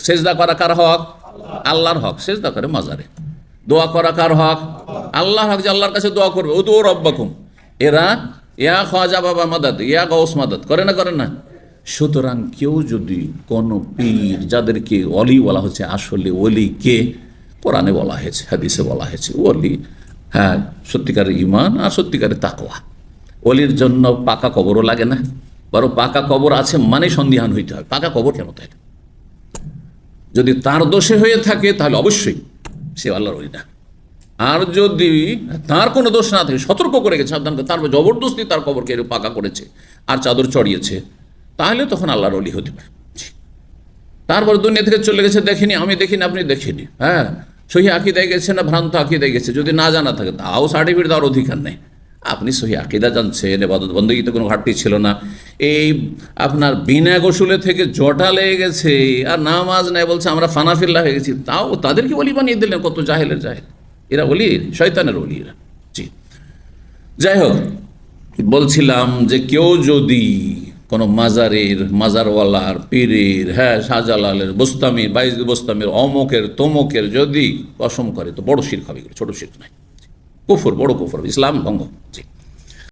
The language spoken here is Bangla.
সেজদা করা কার হক? আল্লাহর হক। সেজদা করে মাজারে। দোয়া করা কার হক? আল্লাহর হক, যে আল্লাহর কাছে দোয়া করবে। ও তো রব্বাকুম, এরা ইয়া খাজা বাবা মাদাদ, ইয়া গৌস মাদাদ করে না, করে না? সুতরাং কেউ যদি কোনো পীর, যাদেরকে অলি বলা হচ্ছে, আসলে অলি কে? কোরআনে বলা হয়েছে, হাদিসে বলা হয়েছে ওলি, হ্যাঁ, সত্যিকারের ঈমান আর সত্যিকারের তাকওয়া। অলির জন্য পাকা কবরও লাগে না, বরং পাকা কবর আছে মানে সন্দিহান হইতে হয়। পাকা কবর কেন? তাই যদি তার দোষে হয়ে থাকে তাহলে অবশ্যই সে আল্লাহর ওলি না। আর যদি তার কোনো দোষ না থাকে, সতর্ক করে গেছে, সাবধান করে, তারপর জবরদস্তি তার কবরকে পাকা করেছে আর চাদর চড়িয়েছে, তাহলে তখন আল্লাহর ওলি হতে পারে। তারপর দুনিয়া থেকে চলে গেছে, দেখিনি, আমি দেখিনি, আপনি দেখিনি, হ্যাঁ, সহি আকিদায় গেছে না ভ্রান্ত আকিদায় গেছে, যদি না জানা থাকে তাও সার্টিফিকেট দেওয়ার অধিকার নেই। আপনি সহি আকিদা জানছেন, এবাদত বন্দেগীতে কোনো ঘাটতি ছিল না, এই আপনার বিনা গোসলে থেকে জটা লেগে গেছে আর নামাজ নেই, বলছে আমরা ফানাফিল্লা হয়ে গেছি, তাও তাদেরকে ওলি বানিয়ে দিলেন। কত জাহেলের জাহেল এরা, ওলি, শয়তানের ওলি এরা। জি, যাই হোক, বলছিলাম যে কেউ যদি কোনো মাজারের, মাজারওয়ালার, পীরের, হ্যাঁ, শাহজালালের, বোস্তামির, বাইজ বোস্তামির, অমুকের তমুকের যদি কসম করে তো বড় শিরক হবে, ছোট শিরক নয়, কুফর, বড় কুফর, ইসলাম ভঙ্গ। জি।